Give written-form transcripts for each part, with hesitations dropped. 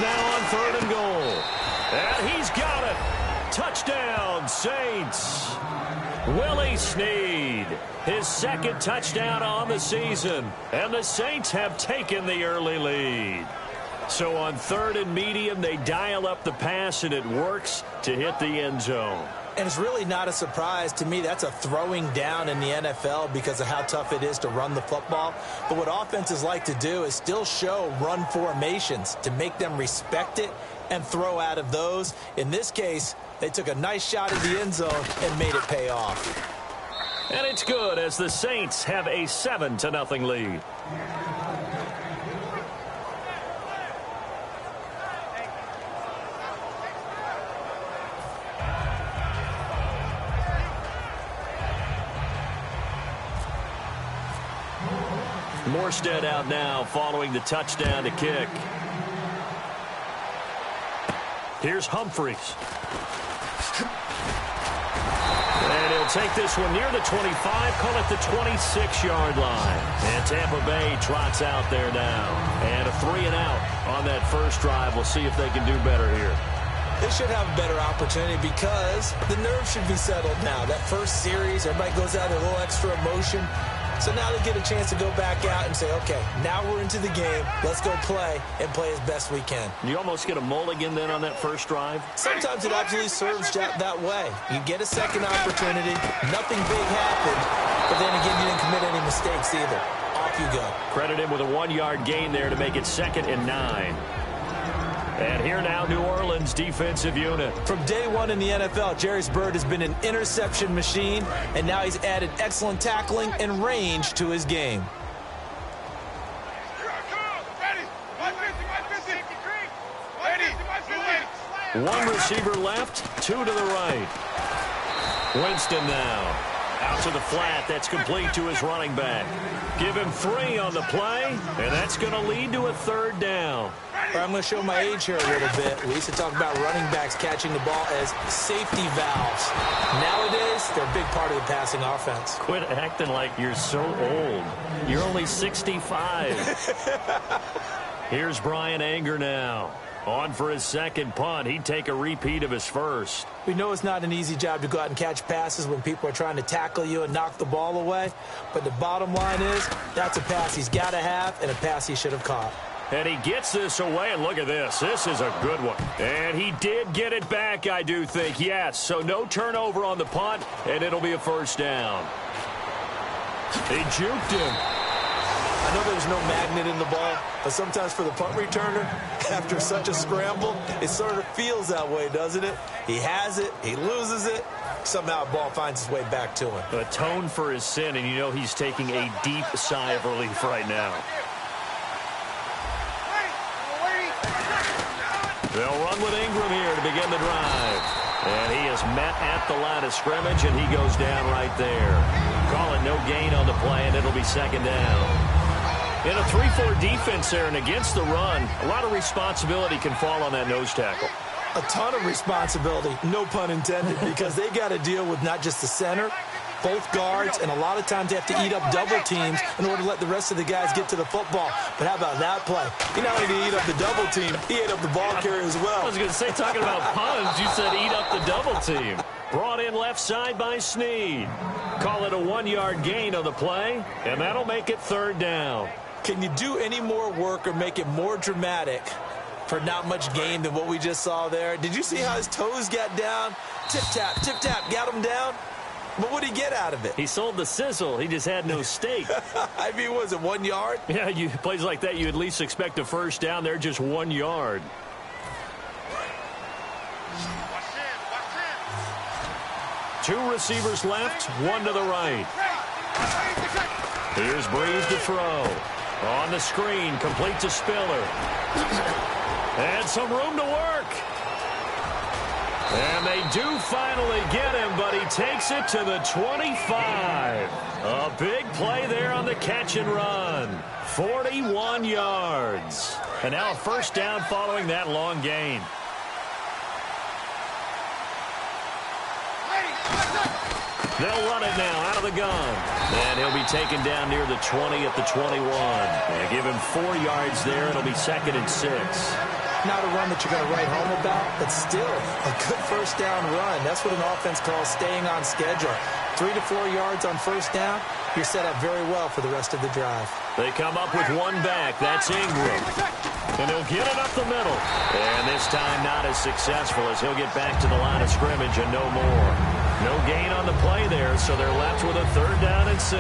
now on 3rd and goal. And he's got it. Touchdown, Saints. Willie Snead, his 2nd touchdown on the season. And the Saints have taken the early lead. So on 3rd and medium, they dial up the pass, and it works to hit the end zone. And it's really not a surprise to me. That's a throwing down in the NFL because of how tough it is to run the football. But what offenses like to do is still show run formations to make them respect it and throw out of those. In this case, they took a nice shot at the end zone and made it pay off. And it's good as the Saints have a 7-0 lead. Morstead out now following the touchdown to kick. Here's Humphries. And he'll take this one near the 25, call it the 26-yard line. And Tampa Bay trots out there now. And a 3-and-out on that first drive. We'll see if they can do better here. They should have a better opportunity because the nerves should be settled now. That first series, everybody goes out with a little extra emotion. So now they get a chance to go back out and say, okay, now we're into the game. Let's go play and play as best we can. You almost get a mulligan then on that first drive? Sometimes it absolutely serves that way. You get a second opportunity. Nothing big happened. But then again, you didn't commit any mistakes either. Off you go. Credit him with a 1-yard gain there to make it 2nd and 9. And here now, New Orleans defensive unit. From day one in the NFL, Jerry's Bird has been an interception machine, and now he's added excellent tackling and range to his game. One receiver left, 2 to the right. Winston now. Out to the flat. That's complete to his running back. Give him 3 on the play, and that's going to lead to a 3rd down. I'm going to show my age here a little bit. We used to talk about running backs catching the ball as safety valves. Nowadays, they're a big part of the passing offense. Quit acting like you're so old. You're only 65. Here's Brian Anger now. On for his 2nd punt. He'd take a repeat of his first. We know it's not an easy job to go out and catch passes when people are trying to tackle you and knock the ball away. But the bottom line is, that's a pass he's got to have and a pass he should have caught. And he gets this away, and look at this. This is a good one. And he did get it back, I do think. Yes, so no turnover on the punt, and it'll be a 1st down. They juked him. I know there's no magnet in the ball, but sometimes for the punt returner, after such a scramble, it sort of feels that way, doesn't it? He has it, he loses it, somehow the ball finds its way back to him. Atone for his sin, and you know he's taking a deep sigh of relief right now. They'll run with Ingram here to begin the drive. And he is met at the line of scrimmage, and he goes down right there. Call it no gain on the play, and it'll be 2nd down. In a 3-4 defense there and against the run, a lot of responsibility can fall on that nose tackle. A ton of responsibility, no pun intended, because they got to deal with not just the center, both guards, and a lot of times they have to eat up double teams in order to let the rest of the guys get to the football. But how about that play? He not only did he eat up the double team, he ate up the ball carrier as well. I was going to say, talking about puns, you said eat up the double team. Brought in left side by Snead. Call it a 1-yard gain on the play, and that'll make it 3rd down. Can you do any more work or make it more dramatic for not much gain than what we just saw there? Did you see how his toes got down? Tip-tap, got him down. But what did he get out of it? He sold the sizzle. He just had no steak. I mean, was it 1 yard? Yeah, plays like that, you at least expect a 1st down. They're just 1 yard. Two receivers left, 1 to the right. Here's Breeze to throw. On the screen, complete to Spiller. And some room to work. And they do finally get him, but he takes it to the 25. A big play there on the catch and run. 41 yards. And now a 1st down following that long gain. They'll run it now out of the gun. And he'll be taken down near the 20 at the 21. And give him 4 yards there. It'll be 2nd and 6. Not a run that you're going to write home about, but still a good first down run. That's what an offense calls staying on schedule. 3 to 4 yards on first down, you're set up very well for the rest of the drive. They come up with one back. That's Ingram. And he'll get it up the middle. And this time not as successful as he'll get back to the line of scrimmage and no more. No gain on the play there, so they're left with a 3rd down and 6.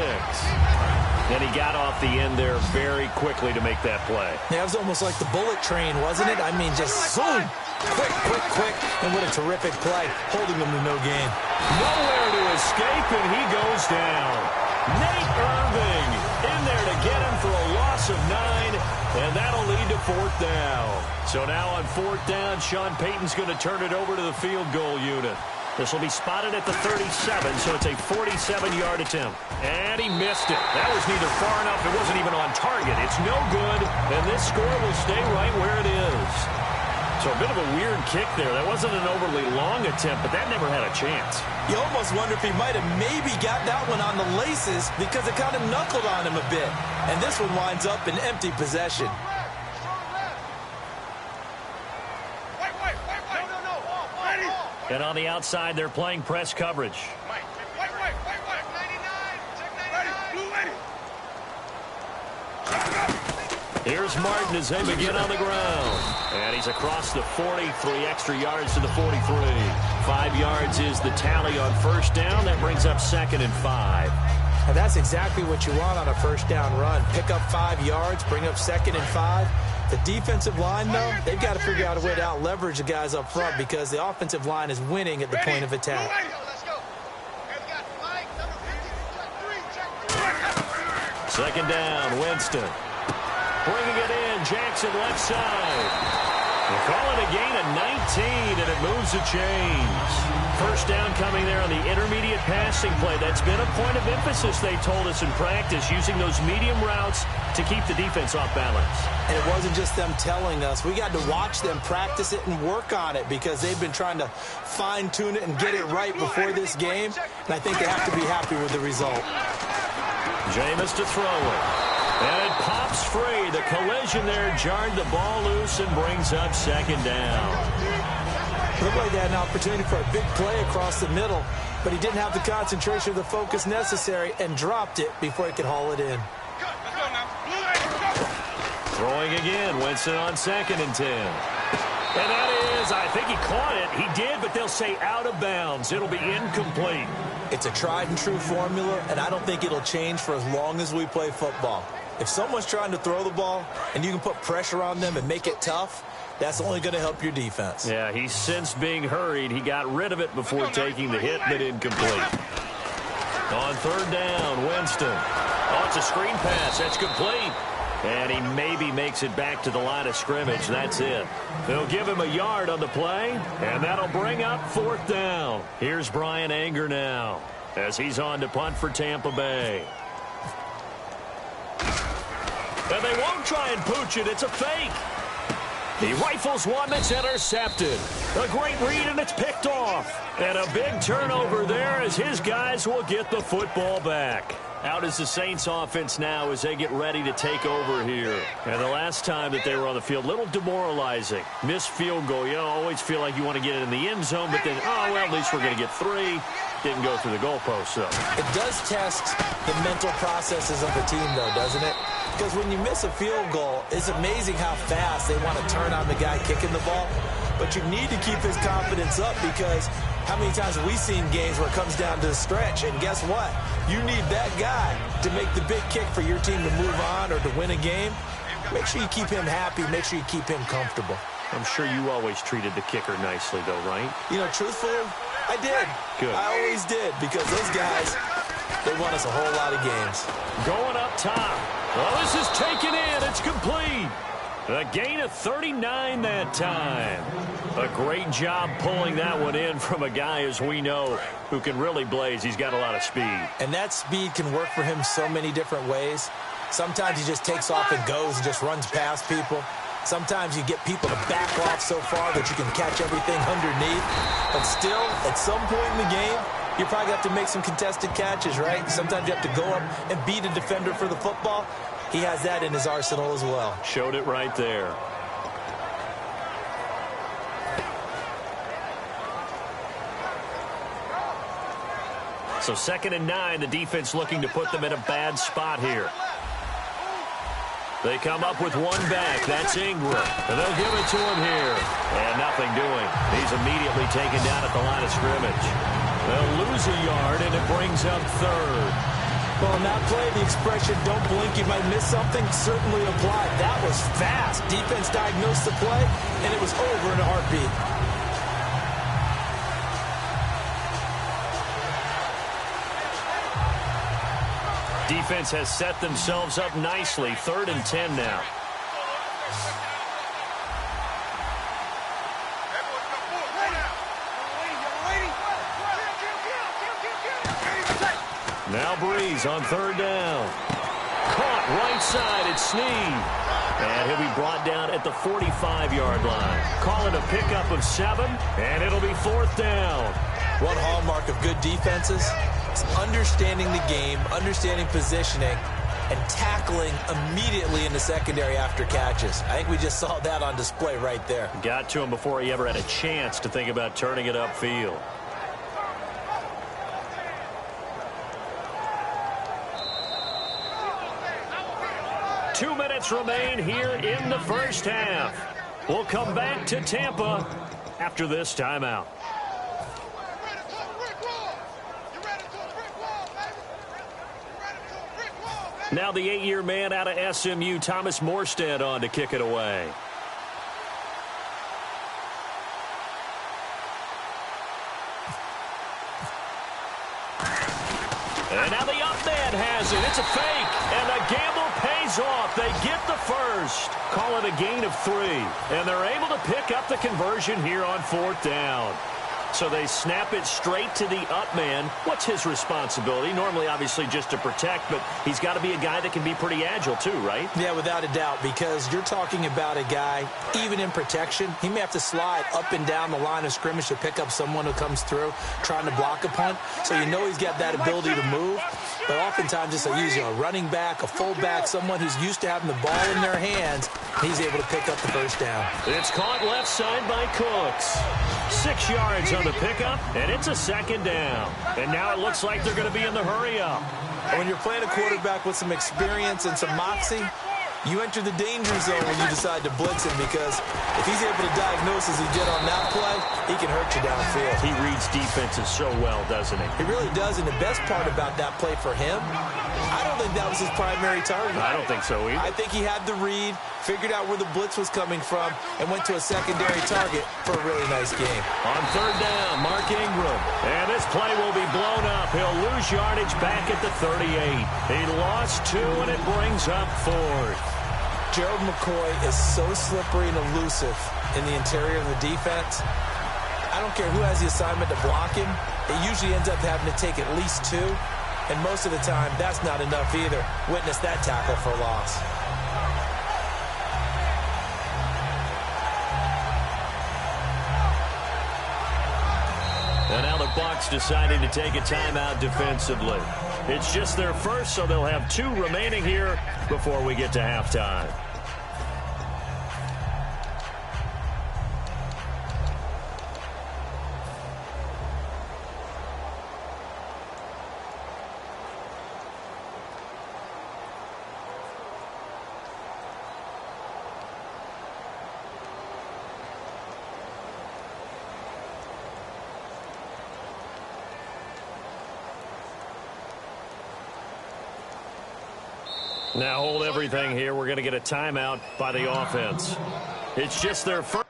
And he got off the end there very quickly to make that play. Yeah, it was almost like the bullet train, wasn't it? I mean, just zoom. Quick. And what a terrific play, holding them to no gain. Nowhere to escape, and he goes down. Nate Irving in there to get him for a loss of 9, and that'll lead to 4th down. So now on 4th down, Sean Payton's going to turn it over to the field goal unit. This will be spotted at the 37, so it's a 47-yard attempt. And he missed it. That was neither far enough. It wasn't even on target. It's no good, and this score will stay right where it is. So a bit of a weird kick there. That wasn't an overly long attempt, but that never had a chance. You almost wonder if he might have maybe got that one on the laces because it kind of knuckled on him a bit. And this one winds up in empty possession. And on the outside, they're playing press coverage. Here's Martin as they begin on the ground. And he's across the 40, 3 extra yards to the 43. 5 yards is the tally on first down. That brings up 2nd and 5. And that's exactly what you want on a first down run. Pick up 5 yards, bring up 2nd and 5. The defensive line, though, they've got to figure out a way to out-leverage the guys up front because the offensive line is winning at the point of attack. Second down, Winston. Bringing it in, Jackson left side. They call it a gain of 19, and it moves the chains. First down coming there on the intermediate passing play. That's been a point of emphasis, they told us in practice, using those medium routes to keep the defense off balance. And it wasn't just them telling us. We got to watch them practice it and work on it because they've been trying to fine-tune it and get it right before this game. And I think they have to be happy with the result. Jameis to throw it. And it pops free. The collision there jarred the ball loose and brings up 2nd down. Looked like they had an opportunity for a big play across the middle, but he didn't have the concentration or the focus necessary and dropped it before he could haul it in. Throwing again, Winston on 2nd and 10. And that is, I think he caught it. He did, but they'll say out of bounds. It'll be incomplete. It's a tried and true formula, and I don't think it'll change for as long as we play football. If someone's trying to throw the ball and you can put pressure on them and make it tough, that's only going to help your defense. Yeah, he's since being hurried. He got rid of it before taking the hit, but incomplete. On 3rd down, Winston. Oh, it's a screen pass. That's complete. And he maybe makes it back to the line of scrimmage. That's it. They'll give him a yard on the play, and that'll bring up 4th down. Here's Brian Anger now as he's on to punt for Tampa Bay. And they won't try and pooch it. It's a fake. He rifles one that's intercepted. A great read, and it's picked off. And a big turnover there as his guys will get the football back. Out is the Saints offense now as they get ready to take over here. And the last time that they were on the field, a little demoralizing. Missed field goal. You know, always feel like you want to get it in the end zone, but then, oh, well, at least we're going to get 3. Didn't go through the goalpost, though. It does test the mental processes of a team, though, doesn't it? Because when you miss a field goal, it's amazing how fast they want to turn on the guy kicking the ball. But you need to keep his confidence up because how many times have we seen games where it comes down to the stretch? And guess what? You need that guy to make the big kick for your team to move on or to win a game. Make sure you keep him happy. Make sure you keep him comfortable. I'm sure you always treated the kicker nicely, though, right? You know, truthfully, I did. Good. I always did because those guys, they won us a whole lot of games. Going up top. Well, this is taken in. It's complete. A gain of 39 that time. A great job pulling that one in from a guy, as we know, who can really blaze. He's got a lot of speed. And that speed can work for him so many different ways. Sometimes he just takes off and goes and just runs past people. Sometimes you get people to back off so far that you can catch everything underneath. But still, at some point in the game, you probably have to make some contested catches, right? Sometimes you have to go up and beat a defender for the football. He has that in his arsenal as well. Showed it right there. So 2nd and 9, the defense looking to put them in a bad spot here. They come up with one back. That's Ingram. And they'll give it to him here. And nothing doing. He's immediately taken down at the line of scrimmage. They'll lose a yard, and it brings up 3rd. Well, in that play, the expression, don't blink, you might miss something, certainly applied. That was fast. Defense diagnosed the play, and it was over in a heartbeat. Defense has set themselves up nicely. 3rd and 10 now. Now Breeze on 3rd down. Caught right side. It's Snead. And he'll be brought down at the 45-yard line. Call it a pickup of 7, and it'll be 4th down. One hallmark of good defenses is understanding the game, understanding positioning, and tackling immediately in the secondary after catches. I think we just saw that on display right there. Got to him before he ever had a chance to think about turning it upfield. Two minutes remain here in the first half. We'll come back to Tampa after this timeout. Now the 8-year man out of SMU, Thomas Morstead, on to kick it away. And now the up man has it. It's a fake. And the gamble pays off. They get the first. Call it a gain of 3. And they're able to pick up the conversion here on 4th down. So they snap it straight to the up man. What's his responsibility? Normally, obviously, just to protect, but he's got to be a guy that can be pretty agile too, right? Yeah, without a doubt, because you're talking about a guy, even in protection, he may have to slide up and down the line of scrimmage to pick up someone who comes through trying to block a punt. So you know he's got that ability to move. But oftentimes it's usually a running back, a fullback, someone who's used to having the ball in their hands. He's able to pick up the first down. It's caught left side by Cooks. 6 yards on the pickup, and it's a 2nd down. And now it looks like they're going to be in the hurry-up. When you're playing a quarterback with some experience and some moxie, you enter the danger zone when you decide to blitz him, because if he's able to diagnose as he did on that play, he can hurt you downfield. He reads defenses so well, doesn't he? He really does, and the best part about that play for him, I don't think that was his primary target. I don't think so either. I think he had the read, figured out where the blitz was coming from, and went to a secondary target for a really nice game. On 3rd down, Mark Ingram. And this play will be blown up. He'll lose yardage back at the 38. He lost 2, and it brings up 4th. Gerald McCoy is so slippery and elusive in the interior of the defense. I don't care who has the assignment to block him. It usually ends up having to take at least 2. And most of the time, that's not enough either. Witness that tackle for loss. And now the Bucs deciding to take a timeout defensively. It's just their first, so they'll have 2 remaining here before we get to halftime. Now hold everything here. We're going to get a timeout by the offense. It's just their first.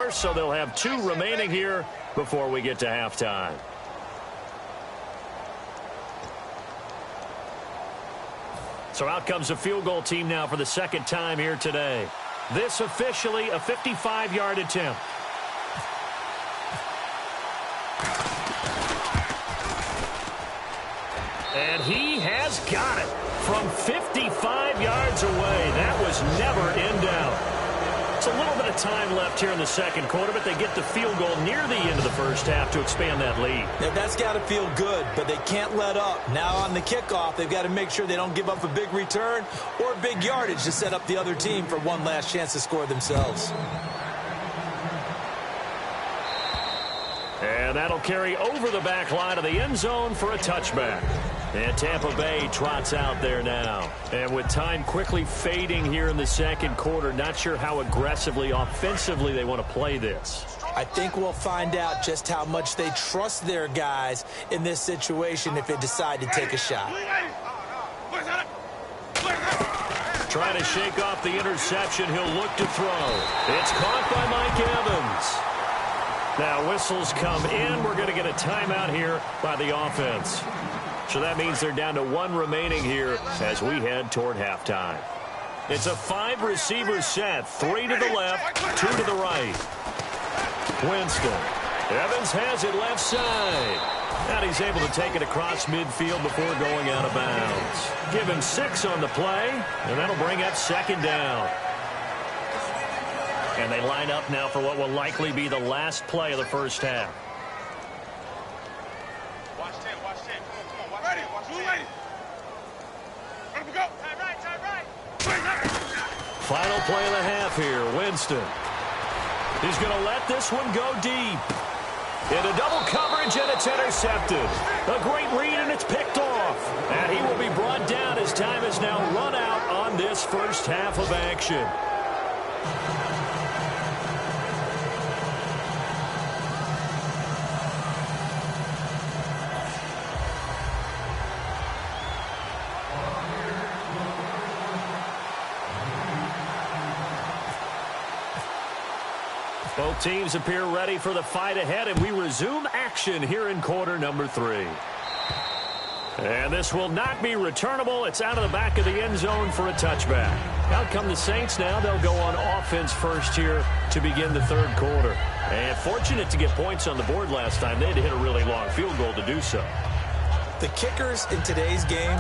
So they'll have 2 remaining here before we get to halftime. So out comes a field goal team now for the 2nd time here today. This officially a 55-yard attempt. And he has got it from 55 yards away. That was never in doubt. It's a little bit of time left here in the second quarter, but they get the field goal near the end of the first half to expand that lead. Now, that's got to feel good, but they can't let up. Now on the kickoff, they've got to make sure they don't give up a big return or big yardage to set up the other team for one last chance to score themselves. And that'll carry over the back line of the end zone for a touchback. And Tampa Bay trots out there now. And with time quickly fading here in the second quarter, not sure how aggressively, offensively they want to play this. I think we'll find out just how much they trust their guys in this situation if they decide to take a shot. Trying to shake off the interception. He'll look to throw. It's caught by Mike Evans. Now whistles come in. We're going to get a timeout here by the offense. So that means they're down to one remaining here as we head toward halftime. It's a 5-receiver set. 3 to the left, 2 to the right. Winston. Evans has it left side. And he's able to take it across midfield before going out of bounds. Give him 6 on the play, and that'll bring up second down. And they line up now for what will likely be the last play of the first half. Watch 10. Come on. Ready. Watch 10. Let him go. Right. Final play of the half here. Winston. He's going to let this one go deep. Into double coverage, and it's intercepted. A great read, and it's picked off. And he will be brought down as time has now run out on this first half of action. Both teams appear ready for the fight ahead, and we resume action here in quarter number 3. And this will not be returnable. It's out of the back of the end zone for a touchback. Out come the Saints now. They'll go on offense first here to begin the third quarter. And fortunate to get points on the board last time. They had to hit a really long field goal to do so. The kickers in today's game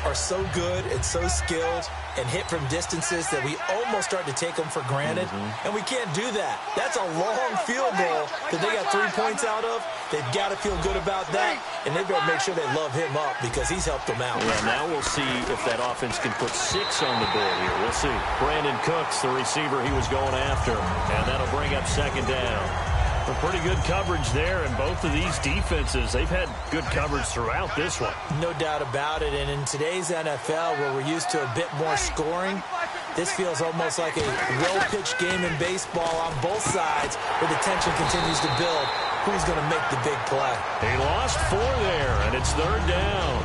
are so good and so skilled and hit from distances that we almost start to take them for granted. And we can't do that. That's a long field goal that they got 3 points out of. They've got to feel good about that, and they've got to make sure they love him up because he's helped them out. Yeah, now we'll see if that offense can put 6 on the board here. We'll see. Brandon Cooks, the receiver he was going after, and that'll bring up second down. A pretty good coverage there, and both of these defenses, they've had good coverage throughout this one. No doubt about it, and in today's NFL, where we're used to a bit more scoring, this feels almost like a well-pitched game in baseball on both sides where the tension continues to build. Who's going to make the big play? He lost 4 there, and it's third down.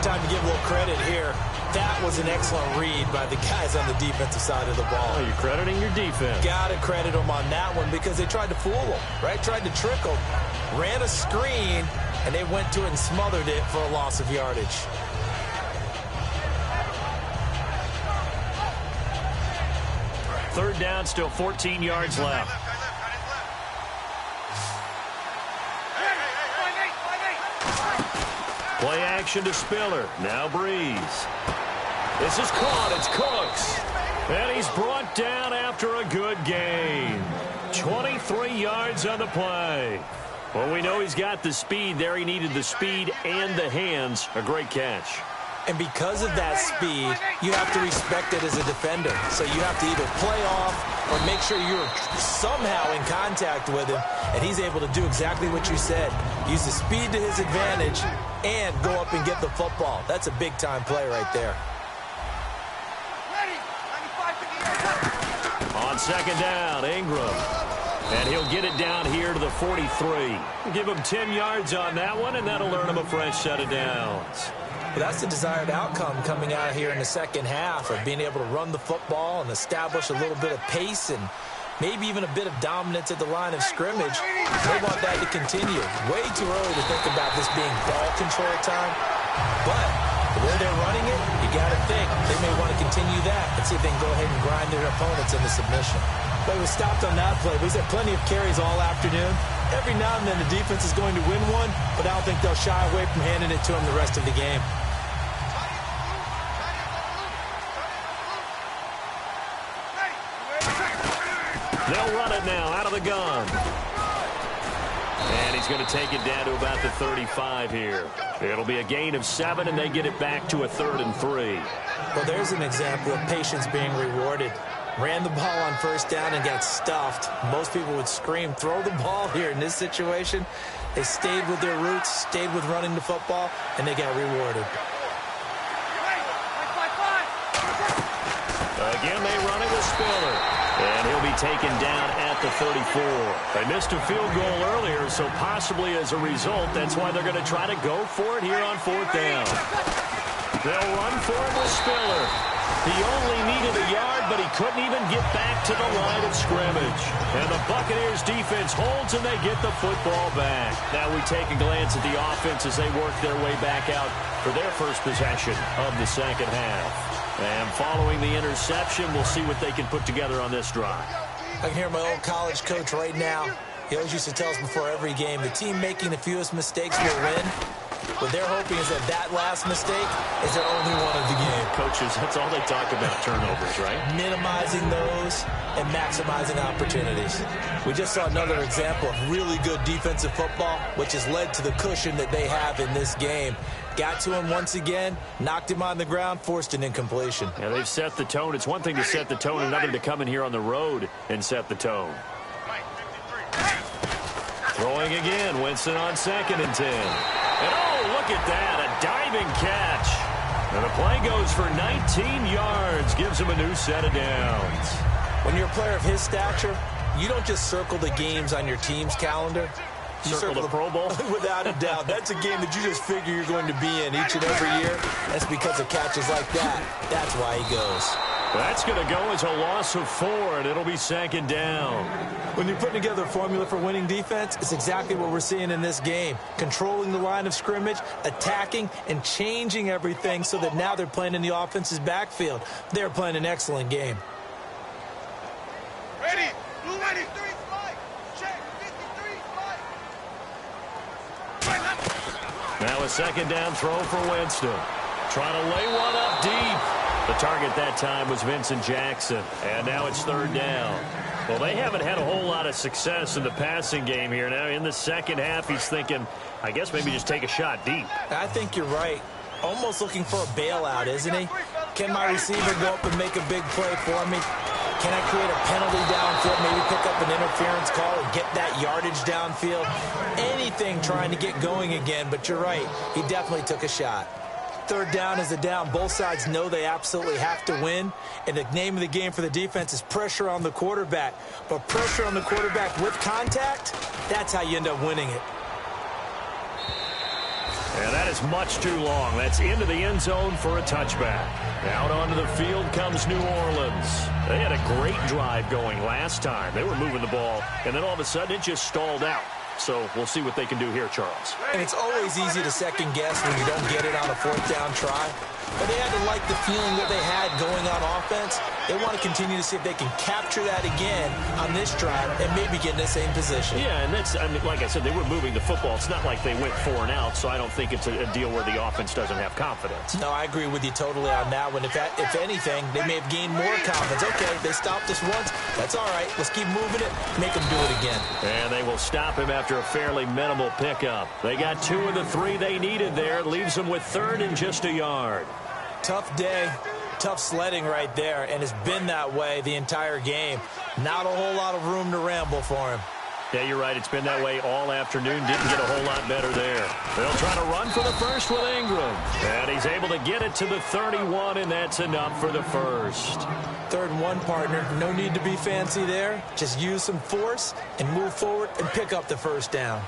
Time to give a little credit here. That was an excellent read by the guys on the defensive side of the ball. Oh, you're crediting your defense. Got to credit them on that one because they tried to fool them, right? Tried to trick them. Ran a screen, and they went to it and smothered it for a loss of yardage. Third down, still 14 yards left. Play action to Spiller. Now Breeze. This is caught. It's Cooks. And he's brought down after a good gain. 23 yards on the play. Well, we know he's got the speed there. He needed the speed and the hands. A great catch. And because of that speed, you have to respect it as a defender. So you have to either play off or make sure you're somehow in contact with him. And he's able to do exactly what you said. Use the speed to his advantage and go up and get the football. That's a big-time play right there. On second down, Ingram. And he'll get it down here to the 43. Give him 10 yards on that one, and that'll earn him a fresh set of downs. Well, that's the desired outcome coming out here in the second half of being able to run the football and establish a little bit of pace and maybe even a bit of dominance at the line of scrimmage. They want that to continue. Way too early to think about this being ball control time. But the way they're running it, you got to think they may want to continue that and see if they can go ahead and grind their opponents into submission. But we stopped on that play. We've had plenty of carries all afternoon, Every now and then the defense is going to win one, but I don't think they'll shy away from handing it to him the rest of the game. They'll run it now out of the gun. And he's going to take it down to about the 35 here. It'll be a gain of 7, and they get it back to a 3rd and 3. Well, there's an example of patience being rewarded. Ran the ball on first down and got stuffed. Most people would scream, throw the ball here. In this situation, they stayed with their roots, stayed with running the football, and they got rewarded. Again, they run it with Spiller. And he'll be taken down at the 34. They missed a field goal earlier, so possibly as a result, that's why they're going to try to go for it here on 4th down. They'll run for it with Spiller. He only needed a yard, but he couldn't even get back to the line of scrimmage. And the Buccaneers defense holds, and they get the football back. Now we take a glance at the offense as they work their way back out for their first possession of the second half. And following the interception, we'll see what they can put together on this drive. I can hear my old college coach right now. He always used to tell us before every game, the team making the fewest mistakes will win. What they're hoping is that last mistake is their only one of the game. Coaches, that's all they talk about, turnovers, right? Minimizing those and maximizing opportunities. We just saw another example of really good defensive football, which has led to the cushion that they have in this game. Got to him once again, knocked him on the ground, forced an incompletion. Yeah, they've set the tone. It's one thing to set the tone, another to come in here on the road and set the tone. Throwing again, Winston on 2nd and 10. And oh, look at that, a diving catch. And the play goes for 19 yards, gives him a new set of downs. When you're a player of his stature, you don't just circle the games on your team's calendar. You circle the Pro Bowl? Without a doubt. That's a game that you just figure you're going to be in each and every year. That's because of catches like that. That's why he goes. That's going to go as a loss of 4, and it'll be 2nd down. When you're putting together a formula for winning defense, it's exactly what we're seeing in this game. Controlling the line of scrimmage, attacking, and changing everything so that now they're playing in the offense's backfield. They're playing an excellent game. Ready. Blue ready. 3, 5. Check. 53, 5. Now a 2nd down throw for Winston. Trying to lay one up deep. The target that time was Vincent Jackson. And now it's 3rd down. Well, they haven't had a whole lot of success in the passing game here. Now in the second half, he's thinking, I guess maybe just take a shot deep. I think you're right. Almost looking for a bailout, isn't he? Can my receiver go up and make a big play for me? Can I create a penalty downfield, maybe pick up an interference call and get that yardage downfield? Anything trying to get going again, but you're right. He definitely took a shot. 3rd down is a down. Both sides know they absolutely have to win. And the name of the game for the defense is pressure on the quarterback. But pressure on the quarterback with contact, that's how you end up winning it. And that is much too long. That's into the end zone for a touchback. Out onto the field comes New Orleans. They had a great drive going last time. They were moving the ball, and then all of a sudden it just stalled out. So we'll see what they can do here, Charles. And it's always easy to second guess when you don't get it on a 4th down try. But they had to like the feeling that they had going on offense. They want to continue to see if they can capture that again on this drive and maybe get in the same position. Yeah, and that's, I mean, like I said, they were moving the football. It's not like they went 4 and out, so I don't think it's a deal where the offense doesn't have confidence. No, I agree with you totally on that one. If anything, they may have gained more confidence. Okay, they stopped us once. That's all right. Let's keep moving it. Make them do it again. And they will stop him after a fairly minimal pickup. They got 2 of the 3 they needed there. It leaves them with 3rd and just a yard. Tough day, tough sledding right there, and it's been that way the entire game. Not a whole lot of room to ramble for him. Yeah, you're right. It's been that way all afternoon. Didn't get a whole lot better there. They'll try to run for the first with Ingram. And he's able to get it to the 31, and that's enough for the first. 3rd and 1, partner. No need to be fancy there. Just use some force and move forward and pick up the 1st down.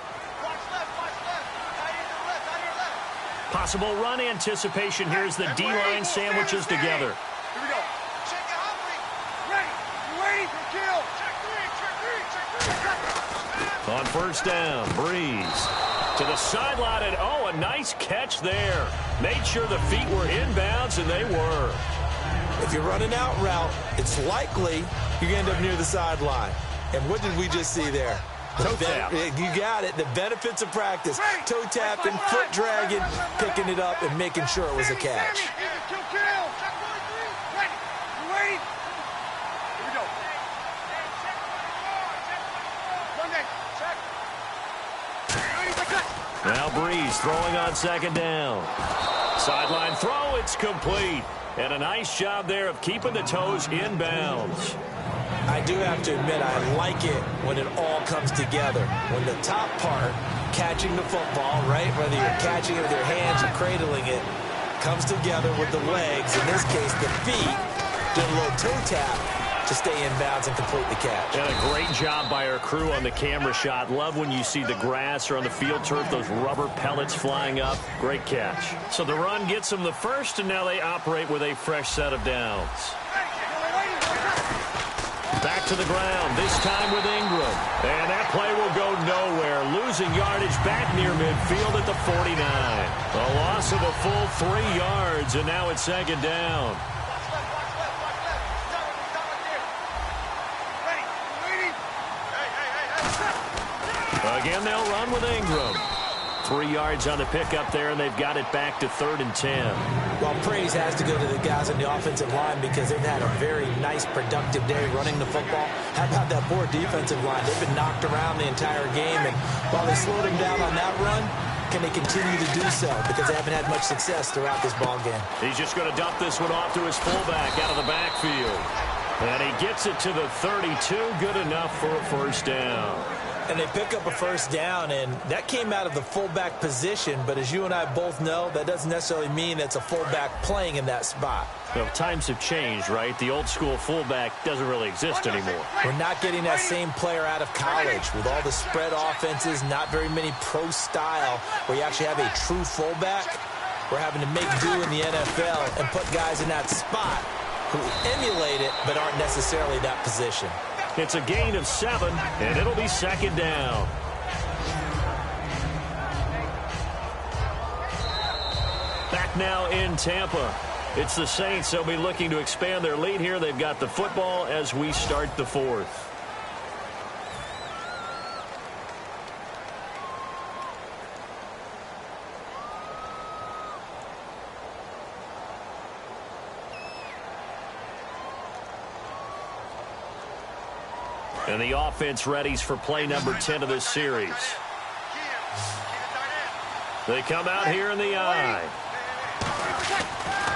Possible run anticipation. Here's the D-line sandwiches together. Here we go. Check it out. Ready. You ready for kill? Check 3. On 1st down, Breeze to the sideline, and oh, a nice catch there. Made sure the feet were inbounds, and they were. If you're running out route, it's likely you're going to end up near the sideline. And what did we just see there? Toe tap. You got it. The benefits of practice. Toe tapping, foot dragging, picking it up, and making sure it was a catch. Now Breeze throwing on second down. Sideline throw, it's complete. And a nice job there of keeping the toes in bounds. I do have to admit, I like it when it all comes together. When the top part, catching the football, right, whether you're catching it with your hands or cradling it, comes together with the legs, in this case the feet, doing a little toe tap to stay in bounds and complete the catch. And a great job by our crew on the camera shot. Love when you see the grass or on the field turf, those rubber pellets flying up. Great catch. So the run gets them the first, and now they operate with a fresh set of downs. Back to the ground, this time with Ingram. And that play will go nowhere. Losing yardage back near midfield at the 49. A loss of a full 3 yards, and now it's second down. Again, they'll run with Ingram. 3 yards on the pickup there, and they've got it back to 3rd and 10. Well, praise has to go to the guys on the offensive line because they've had a very nice, productive day running the football. How about that poor defensive line? They've been knocked around the entire game, and while they slowed them down on that run, can they continue to do so? Because they haven't had much success throughout this ball game. He's just going to dump this one off to his fullback out of the backfield. And he gets it to the 32. Good enough for a first down. And they pick up a first down, and that came out of the fullback position. But as you and I both know, that doesn't necessarily mean it's a fullback playing in that spot. Well, times have changed, right? The old school fullback doesn't really exist anymore. We're not getting that same player out of college with all the spread offenses, not very many pro style where you actually have a true fullback. We're having to make do in the NFL and put guys in that spot who emulate it but aren't necessarily that position. It's a gain of 7, and it'll be second down. Back now in Tampa. It's the Saints. They'll be looking to expand their lead here. They've got the football as we start the 4th. And the offense readies for play number 10 of this series. They come out here in the eye.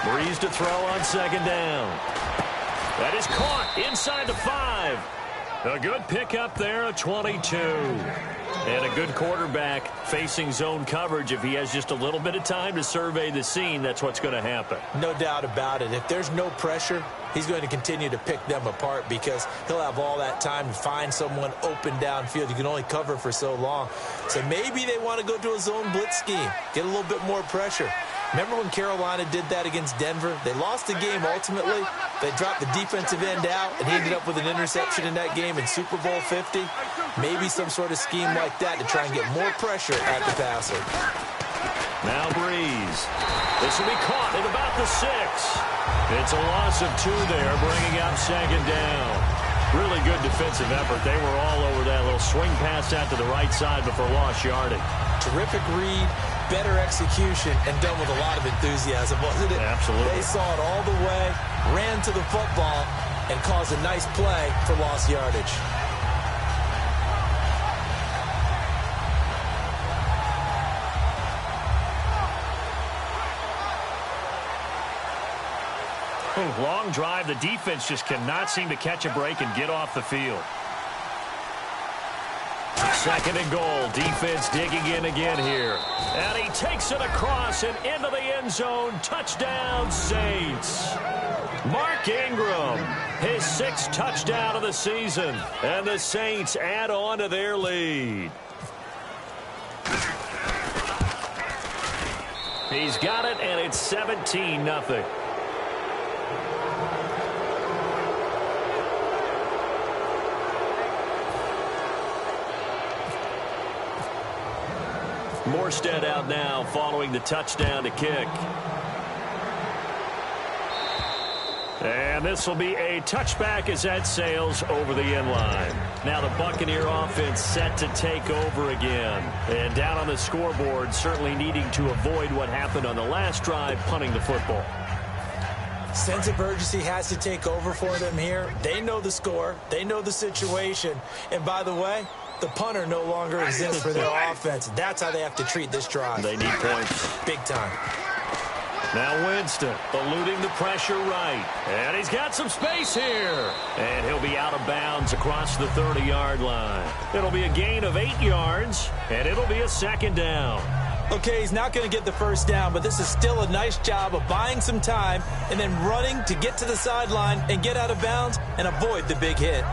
Breeze to throw on second down. That is caught inside the 5. A good pickup there, a 22. And a good quarterback facing zone coverage. If he has just a little bit of time to survey the scene, that's what's going to happen. No doubt about it. If there's no pressure, he's going to continue to pick them apart because he'll have all that time to find someone open downfield. You can only cover for so long. So maybe they want to go to a zone blitz scheme, get a little bit more pressure. Remember when Carolina did that against Denver? They lost the game ultimately. They dropped the defensive end out, and he ended up with an interception in that game in Super Bowl 50. Maybe some sort of scheme like that to try and get more pressure at the passer. Now Breeze. This will be caught at about the 6. It's a loss of 2 there, bringing up second down. Really good defensive effort. They were all over that little swing pass out to the right side before lost yardage. Terrific read, better execution, and done with a lot of enthusiasm, wasn't it? Absolutely. They saw it all the way, ran to the football, and caused a nice play for lost yardage. Long drive. The defense just cannot seem to catch a break and get off the field. Second and goal. Defense digging in again here. And he takes it across and into the end zone. Touchdown, Saints. Mark Ingram, his 6th touchdown of the season. And the Saints add on to their lead. He's got it, and it's 17-0. Morstead out now following the touchdown to kick. And this will be a touchback as that sails over the end line. Now the Buccaneer offense set to take over again. And down on the scoreboard, certainly needing to avoid what happened on the last drive, punting the football. Sense of urgency has to take over for them here. They know the score. They know the situation. And by the way, the punter no longer exists for their offense. That's how they have to treat this drive. They need points. Big time. Now Winston eluding the pressure right. And he's got some space here. And he'll be out of bounds across the 30-yard line. It'll be a gain of 8 yards, and it'll be a second down. Okay, he's not going to get the first down, but this is still a nice job of buying some time and then running to get to the sideline and get out of bounds and avoid the big hit.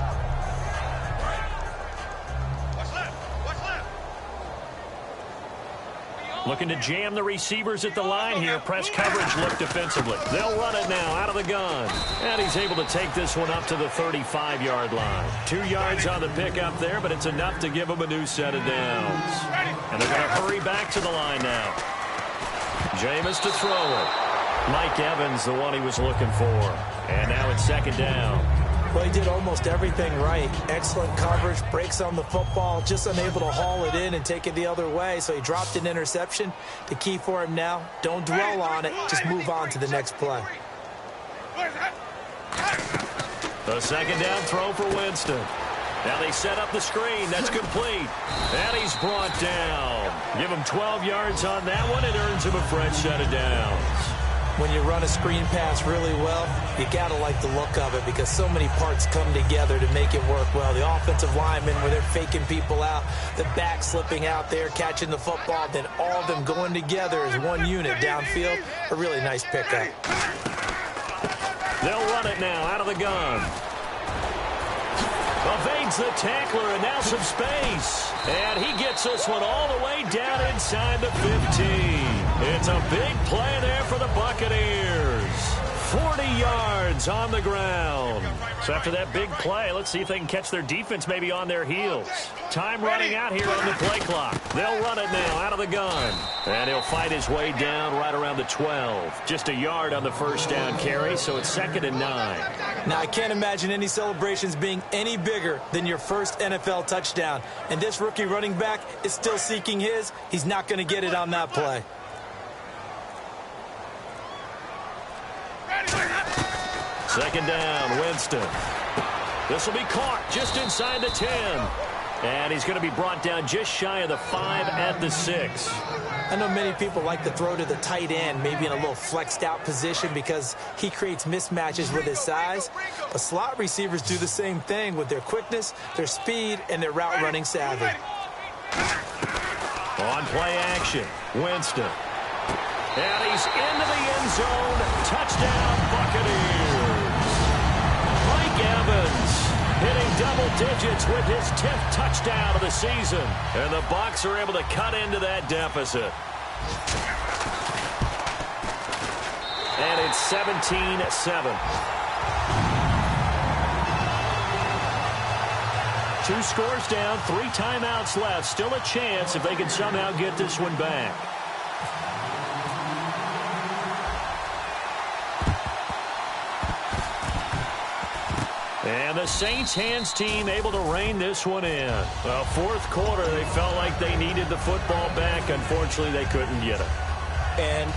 Looking to jam the receivers at the line here. Press coverage look defensively. They'll run it now out of the gun. And he's able to take this one up to the 35-yard line. 2 yards on the pickup there, but it's enough to give him a new set of downs. And they're going to hurry back to the line now. Jameis to throw it. Mike Evans, the one he was looking for. And now it's second down. Well, he did almost everything right. Excellent coverage, breaks on the football, just unable to haul it in and take it the other way. So he dropped an interception. The key for him now, don't dwell on it. Just move on to the next play. The second down throw for Winston. Now they set up the screen. That's complete. And he's brought down. Give him 12 yards on that one. It earns him a fresh set of downs. When you run a screen pass really well, you got to like the look of it because so many parts come together to make it work well. The offensive linemen, where they're faking people out, the back slipping out there, catching the football, then all of them going together as one unit downfield. A really nice pickup. They'll run it now out of the gun. Evades the tackler, and now some space. And he gets this one all the way down inside the 15. It's a big play there for the Buccaneers. 40 yards on the ground. So after that big play, let's see if they can catch their defense maybe on their heels. Time running out here on the play clock. They'll run it now out of the gun. And he'll fight his way down right around the 12. Just a yard on the first down carry, so it's 2nd and 9. Now, I can't imagine any celebrations being any bigger than your first NFL touchdown. And this rookie running back is still seeking his. He's not going to get it on that play. Second down, Winston. This will be caught just inside the 10. And he's going to be brought down just shy of the 5 at the 6. I know many people like to throw to the tight end, maybe in a little flexed out position because he creates mismatches with his size. But slot receivers do the same thing with their quickness, their speed, and their route running savvy. On play action, Winston. And he's into the end zone. Touchdown, Buccaneers. Mike Evans hitting double digits with his 10th touchdown of the season. And the Bucs are able to cut into that deficit. And it's 17-7. 2 scores down, 3 timeouts left. Still a chance if they can somehow get this one back. And the Saints hands team able to rein this one in. Well, fourth quarter, they felt like they needed the football back. Unfortunately, they couldn't get it. And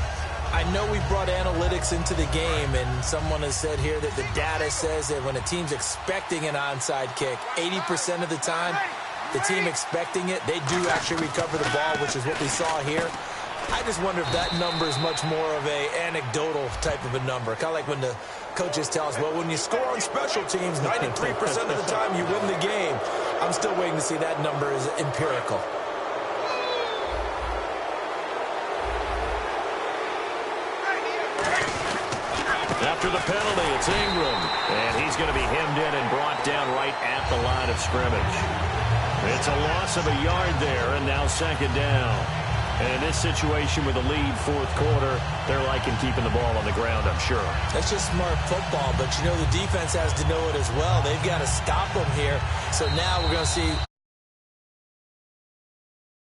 I know we brought analytics into the game, and someone has said here that the data says that when a team's expecting an onside kick, 80% of the time, the team expecting it, they do actually recover the ball, which is what we saw here. I just wonder if that number is much more of a anecdotal type of a number. Kind of like when the coaches tell us, well, when you score on special teams, 93% of the time you win the game. I'm still waiting to see that number is empirical. After the penalty, it's Ingram. And he's going to be hemmed in and brought down right at the line of scrimmage. It's a loss of a yard there, and now second down. And in this situation with a lead fourth quarter, they're liking keeping the ball on the ground, I'm sure. That's just smart football, but you know the defense has to know it as well. They've got to stop them here. So now we're going to see